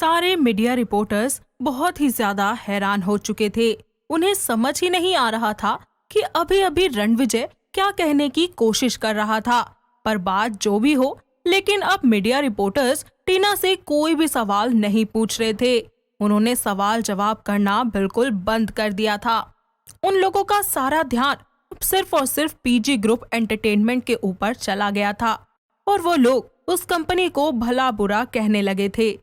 सारे media reporters बहुत ही ज्यादा हैरान हो चुके थे। उन्हें समझ ही नहीं आ रहा था कि अभी अभी रणविजय क्या कहने की कोशिश कर रहा था। पर बात जो भी हो, लेकिन अब मीडिया रिपोर्टर्स टीना से कोई भी सवाल नहीं पूछ रहे थे। उन्होंने सवाल जवाब करना बिल्कुल बंद कर दिया था। उन लोगों का सारा ध्यान अब सिर्फ और सिर्फ पीजी ग्रुप एंटरटेनमेंट के ऊपर चला गया था और वो लोग उस कंपनी को भला बुरा कहने लगे थे।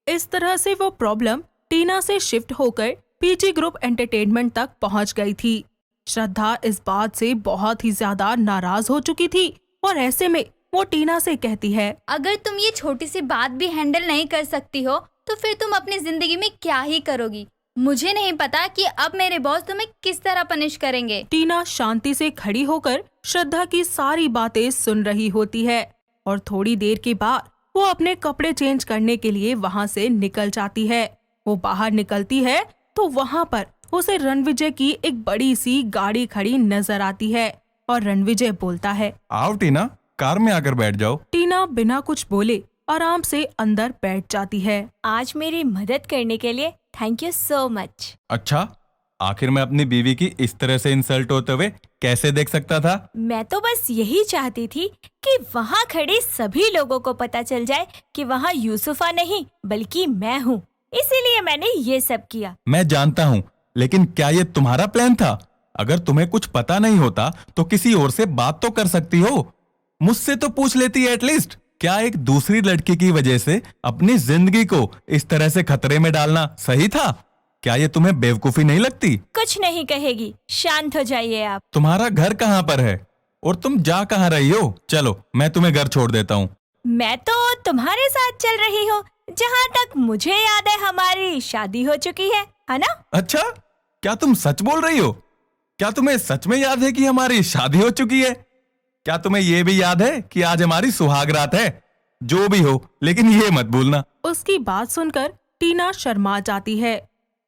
इस तरह से वो प्रॉब्लम टीना से शिफ्ट होकर पीजी ग्रुप एंटरटेनमेंट तक पहुंच गई थी। श्रद्धा इस बात से बहुत ही ज्यादा नाराज हो चुकी थी और ऐसे में वो टीना से कहती है, अगर तुम ये छोटी सी बात भी हैंडल नहीं कर सकती हो तो फिर तुम अपनी जिंदगी में क्या ही करोगी। मुझे नहीं पता कि अब मेरे बॉस तुम्हें किस तरह पनिश करेंगे। टीना शांति से खड़ी होकर श्रद्धा की सारी बातें सुन रही होती है और थोड़ी देर के बाद वो अपने कपड़े चेंज करने के लिए वहाँ से निकल जाती है। वो बाहर निकलती है तो वहाँ पर उसे रणविजय की एक बड़ी सी गाड़ी खड़ी नजर आती है और रणविजय बोलता है, आओ टीना, कार में आकर बैठ जाओ। टीना बिना कुछ बोले आराम से अंदर बैठ जाती है। आज मेरी मदद करने के लिए थैंक यू सो मच। अच्छा, आखिर मैं अपनी बीवी की इस तरह से इंसल्ट होते हुए कैसे देख सकता था? मैं तो बस यही चाहती थी कि वहाँ खड़े सभी लोगों को पता चल जाए कि वहाँ यूसुफा नहीं बल्कि मैं हूँ, इसीलिए मैंने ये सब किया। मैं जानता हूँ, लेकिन क्या ये तुम्हारा प्लान था? अगर तुम्हें कुछ पता नहीं होता तो किसी और से बात तो कर सकती हो, मुझसे तो पूछ लेती है एटलीस्ट। क्या एक दूसरी लड़की की वजह से अपनी जिंदगी को इस तरह से खतरे में डालना सही था? क्या ये तुम्हें बेवकूफी नहीं लगती? कुछ नहीं कहेगी, शांत हो जाइए आप। तुम्हारा घर कहाँ पर है और तुम जा कहाँ रही हो? चलो मैं तुम्हें घर छोड़ देता हूँ। मैं तो तुम्हारे साथ चल रही हूँ। जहाँ तक मुझे याद है हमारी शादी हो चुकी है ना? अच्छा, क्या तुम सच बोल रही हो? क्या तुम्हें सच में याद है कि हमारी शादी हो चुकी है? क्या तुम्हें ये भी याद है कि आज हमारी सुहाग रात है? जो भी हो, लेकिन ये मत भूलना। उसकी बात सुनकर टीना शर्मा जाती है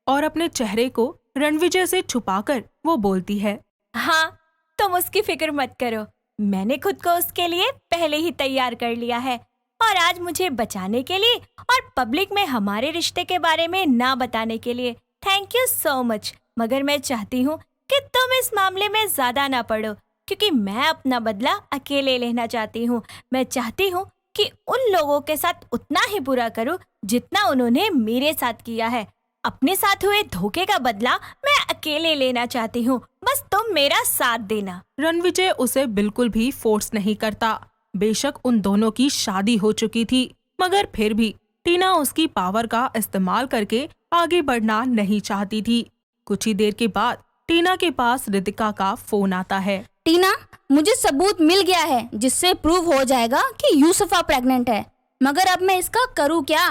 और अपने चेहरे को रणविजय से छुपाकर वो बोलती है, हाँ, तुम उसकी फिक्र मत करो, मैंने खुद को उसके लिए पहले ही तैयार कर लिया है और आज मुझे बचाने के लिए और पब्लिक में हमारे रिश्ते के बारे में ना बताने के लिए थैंक यू सो मच। मगर मैं चाहती हूँ कि तुम इस मामले में ज्यादा ना पड़ो, क्योंकि मैं अपना बदला अकेले लेना चाहती हूँ। मैं चाहती हूँ कि उन लोगों के साथ उतना ही बुरा करूँ जितना उन्होंने मेरे साथ किया है। अपने साथ हुए धोखे का बदला मैं अकेले लेना चाहती हूँ, बस तुम मेरा साथ देना। रणविजय उसे बिल्कुल भी फोर्स नहीं करता। बेशक उन दोनों की शादी हो चुकी थी, मगर फिर भी टीना उसकी पावर का इस्तेमाल करके आगे बढ़ना नहीं चाहती थी। कुछ ही देर के बाद टीना के पास रितिका का फोन आता है। टीना, मुझे सबूत मिल गया है जिससे प्रूव हो जाएगा कि यूसुफा प्रेग्नेंट है, मगर अब मैं इसका करूँ क्या?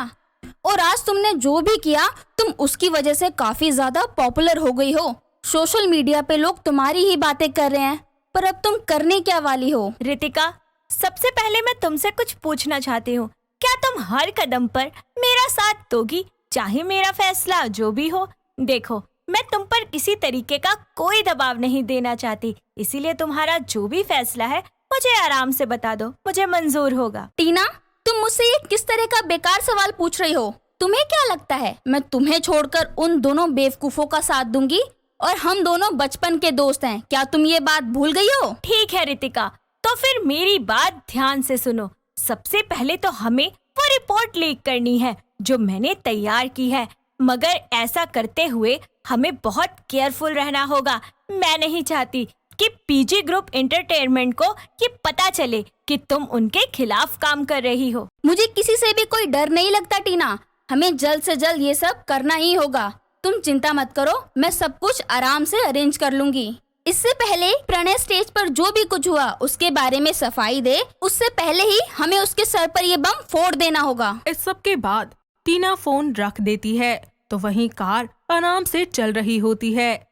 और आज तुमने जो भी किया, तुम उसकी वजह से काफी ज्यादा पॉपुलर हो गई हो। सोशल मीडिया पे लोग तुम्हारी ही बातें कर रहे हैं, पर अब तुम करने क्या वाली हो? रितिका, सबसे पहले मैं तुमसे कुछ पूछना चाहती हूँ। क्या तुम हर कदम पर मेरा साथ दोगी, चाहे मेरा फैसला जो भी हो? देखो, मैं तुम पर किसी तरीके का कोई दबाव नहीं देना चाहती, इसीलिए तुम्हारा जो भी फैसला है मुझे आराम से बता दो, मुझे मंजूर होगा। टीना, तुम मुझसे ये किस तरह का बेकार सवाल पूछ रही हो? तुम्हें क्या लगता है मैं तुम्हें छोड़कर उन दोनों बेवकूफों का साथ दूंगी? और हम दोनों बचपन के दोस्त हैं, क्या तुम ये बात भूल गई हो? ठीक है रितिका, तो फिर मेरी बात ध्यान से सुनो। सबसे पहले तो हमें वो रिपोर्ट लीक करनी है जो मैंने तैयार की है, मगर ऐसा करते हुए हमें बहुत केयरफुल रहना होगा। मैं नहीं चाहती कि पीजी ग्रुप एंटरटेनमेंट को ये पता चले कि तुम उनके खिलाफ काम कर रही हो। मुझे किसी से भी कोई डर नहीं लगता टीना, हमें जल्द से जल्द ये सब करना ही होगा। तुम चिंता मत करो, मैं सब कुछ आराम से अरेंज कर लूंगी। इससे पहले प्रणय स्टेज पर जो भी कुछ हुआ उसके बारे में सफाई दे, उससे पहले ही हमें उसके सर पर ये बम फोड़ देना होगा। इस सब के बाद टीना फोन रख देती है तो वहीं कार आराम से चल रही होती है।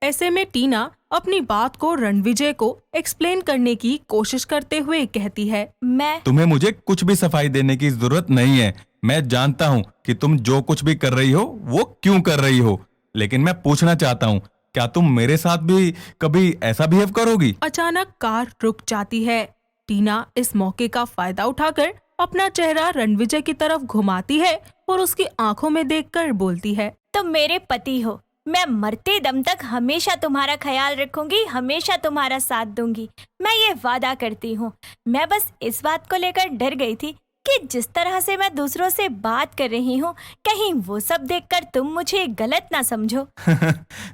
ऐसे में टीना अपनी बात को रणविजय को एक्सप्लेन करने की कोशिश करते हुए कहती है, तुम्हें मुझे कुछ भी सफाई देने की जरूरत नहीं है। मैं जानता हूँ कि तुम जो कुछ भी कर रही हो वो क्यों कर रही हो, लेकिन मैं पूछना चाहता हूँ, क्या तुम मेरे साथ भी कभी ऐसा बिहेव करोगी? अचानक कार रुक जाती है। टीना इस मौके का फायदा उठाकर अपना चेहरा रणविजय की तरफ घुमाती है और उसकी आंखों में देखकर बोलती है, तुम मेरे पति हो, मैं मरते दम तक हमेशा तुम्हारा ख्याल रखूंगी, हमेशा तुम्हारा साथ दूंगी, मैं ये वादा करती हूँ। मैं बस इस बात को लेकर डर गई थी कि जिस तरह से मैं दूसरों से बात कर रही हूँ, कहीं वो सब देखकर तुम मुझे गलत ना समझो।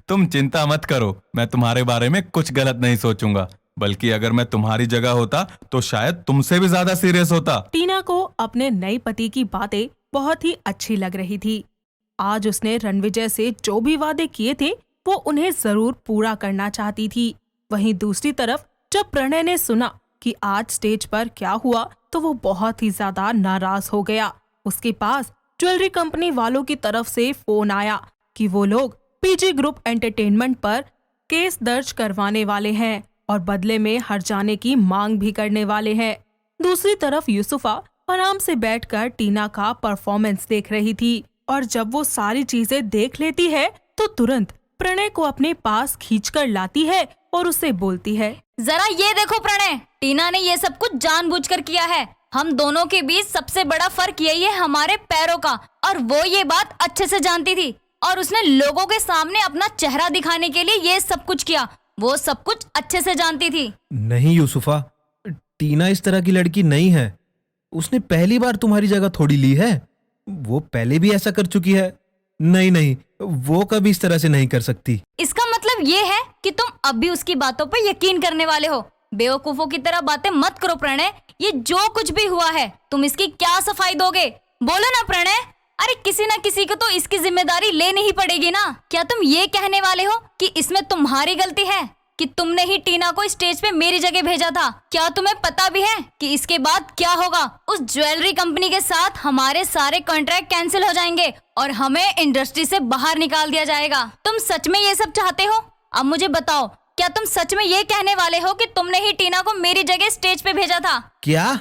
तुम चिंता मत करो, मैं तुम्हारे बारे में कुछ गलत नहीं सोचूंगा, बल्कि अगर मैं तुम्हारी जगह होता तो शायद तुमसे भी ज्यादा सीरियस होता। टीना को अपने नए पति की बातें बहुत ही अच्छी लग रही थी। आज उसने रणविजय से जो भी वादे किए थे वो उन्हें जरूर पूरा करना चाहती थी। वहीं दूसरी तरफ जब प्रणय ने सुना कि आज स्टेज पर क्या हुआ तो वो बहुत ही ज्यादा नाराज हो गया। उसके पास ज्वेलरी कंपनी वालों की तरफ से फोन आया कि वो लोग पीजी ग्रुप एंटरटेनमेंट पर केस दर्ज करवाने वाले हैं और बदले में हर्जाने की मांग भी करने वाले हैं। दूसरी तरफ यूसुफा आराम से बैठकर टीना का परफॉर्मेंस देख रही थी और जब वो सारी चीजें देख लेती है तो तुरंत प्रणय को अपने पास खींचकर लाती है और उससे बोलती है, जरा ये देखो प्रणय, टीना ने ये सब कुछ जानबूझकर किया है। हम दोनों के बीच सबसे बड़ा फर्क यही है हमारे पैरों का, और वो ये बात अच्छे से जानती थी और उसने लोगों के सामने अपना चेहरा दिखाने के लिए ये सब कुछ किया। वो सब कुछ अच्छे से जानती थी। नहीं यूसुफा, टीना इस तरह की लड़की नहीं है। उसने पहली बार तुम्हारी जगह थोड़ी ली है। वो पहले भी ऐसा कर चुकी है। नहीं नहीं, वो कभी इस तरह से नहीं कर सकती। इसका मतलब ये है कि तुम अब भी उसकी बातों पर यकीन करने वाले हो। बेवकूफों की तरह बातें मत करो प्रणय। ये जो कुछ भी हुआ है तुम इसकी क्या सफाई दोगे? बोलो ना प्रणय। अरे किसी न किसी को तो इसकी जिम्मेदारी लेनी ही पड़ेगी ना। क्या तुम ये कहने वाले हो कि इसमें तुम्हारी गलती है कि तुमने ही टीना को स्टेज पे मेरी जगह भेजा था? क्या तुम्हें पता भी है कि इसके बाद क्या होगा? उस ज्वेलरी कंपनी के साथ हमारे सारे कॉन्ट्रैक्ट कैंसिल हो जाएंगे और हमें इंडस्ट्री से बाहर निकाल दिया जाएगा। तुम सच में ये सब चाहते हो? अब मुझे बताओ, क्या तुम सच में ये कहने वाले हो कि तुमने ही टीना को मेरी जगह स्टेज पे भेजा था? क्या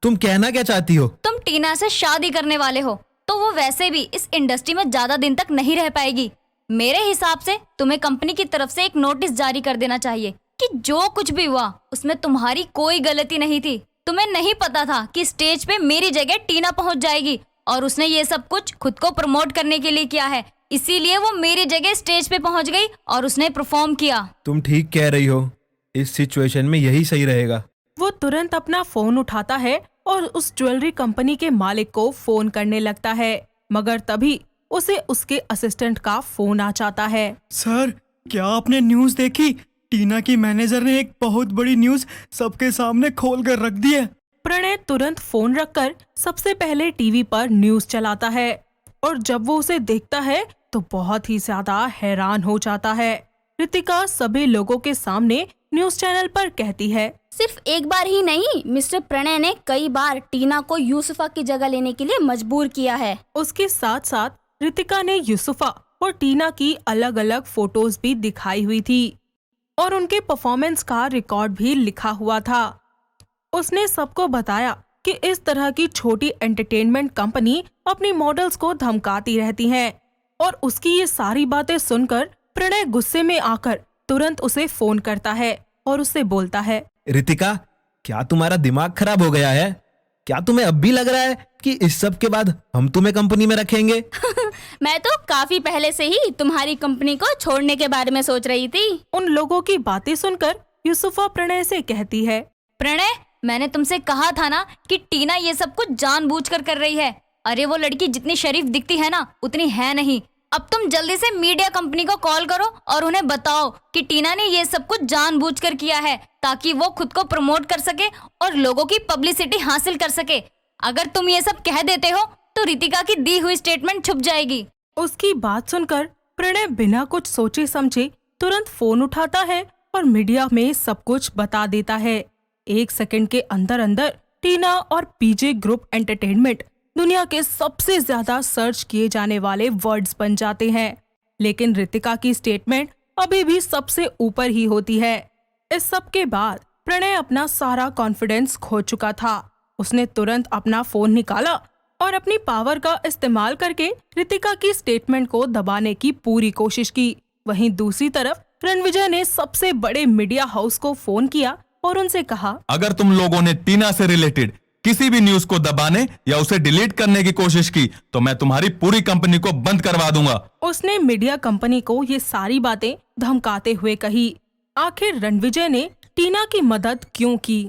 तुम कहना क्या चाहती हो? तुम टीना से शादी करने वाले हो तो वो वैसे भी इस इंडस्ट्री में ज्यादा दिन तक नहीं रह पाएगी। मेरे हिसाब से तुम्हें कंपनी की तरफ से एक नोटिस जारी कर देना चाहिए कि जो कुछ भी हुआ उसमें तुम्हारी कोई गलती नहीं थी। तुम्हें नहीं पता था कि स्टेज पे मेरी जगह टीना पहुंच जाएगी और उसने ये सब कुछ खुद को प्रमोट करने के लिए किया है, इसीलिए वो मेरी जगह स्टेज पे पहुंच गई और उसने परफॉर्म किया। तुम ठीक कह रही हो, इस सिचुएशन में यही सही रहेगा। वो तुरंत अपना फोन उठाता है और उस ज्वेलरी कंपनी के मालिक को फोन करने लगता है, मगर तभी उसे उसके असिस्टेंट का फोन आ जाता है। सर, क्या आपने न्यूज़ देखी? टीना की मैनेजर ने एक बहुत बड़ी न्यूज़ सबके सामने खोल कर रख दी है। प्रणय तुरंत फोन रखकर सबसे पहले टीवी पर न्यूज चलाता है और जब वो उसे देखता है तो बहुत ही ज्यादा हैरान हो जाता है। रितिका सभी लोगों के सामने न्यूज चैनल पर कहती है, सिर्फ एक बार ही नहीं, मिस्टर प्रणय ने कई बार टीना को यूसुफा की जगह लेने के लिए मजबूर किया है। उसके साथ साथ रितिका ने यूसुफा और टीना की अलग अलग फोटोज भी दिखाई हुई थी और उनके परफॉर्मेंस का रिकॉर्ड भी लिखा हुआ था। उसने सबको बताया कि इस तरह की छोटी एंटरटेनमेंट कंपनी अपनी मॉडल्स को धमकाती रहती है और उसकी ये सारी बातें सुनकर प्रणय गुस्से में आकर तुरंत उसे फोन करता है और उससे बोलता है, रितिका, क्या तुम्हारा दिमाग खराब हो गया है? क्या तुम्हें अब भी लग रहा है कि इस सब के बाद हम तुम्हें कंपनी में रखेंगे? मैं तो काफी पहले से ही तुम्हारी कंपनी को छोड़ने के बारे में सोच रही थी। उन लोगों की बातें सुनकर यूसुफा प्रणय से कहती है, प्रणय, मैंने तुमसे कहा था ना कि टीना ये सब कुछ जानबूझकर कर रही है। अरे वो लड़की जितनी शरीफ दिखती है ना उतनी है नहीं। अब तुम जल्दी से मीडिया कंपनी को कॉल करो और उन्हें बताओ कि टीना ने ये सब कुछ जानबूझकर किया है ताकि वो खुद को प्रमोट कर सके और लोगों की पब्लिसिटी हासिल कर सके। अगर तुम ये सब कह देते हो तो रितिका की दी हुई स्टेटमेंट छुप जाएगी। उसकी बात सुनकर प्रणय बिना कुछ सोचे समझे तुरंत फोन उठाता है और मीडिया में सब कुछ बता देता है। 1 सेकंड के अंदर अंदर टीना और पीजे ग्रुप एंटरटेनमेंट दुनिया के सबसे ज्यादा सर्च किए जाने वाले वर्ड्स बन जाते हैं। लेकिन रितिका की स्टेटमेंट अभी भी सबसे ऊपर ही होती है। इस सब के बाद प्रणय अपना सारा कॉन्फिडेंस खो चुका था। उसने तुरंत अपना फोन निकाला और अपनी पावर का इस्तेमाल करके रितिका की स्टेटमेंट को दबाने की पूरी कोशिश की। वहीं दूसरी तरफ रणविजय ने सबसे बड़े मीडिया हाउस को फोन किया और उनसे कहा, अगर तुम लोगों ने टीना से रिलेटेड किसी भी न्यूज को दबाने या उसे डिलीट करने की कोशिश की तो मैं तुम्हारी पूरी कंपनी को बंद करवा दूंगा। उसने मीडिया कंपनी को ये सारी बातें धमकाते हुए कही। आखिर रणविजय ने टीना की मदद क्यों की?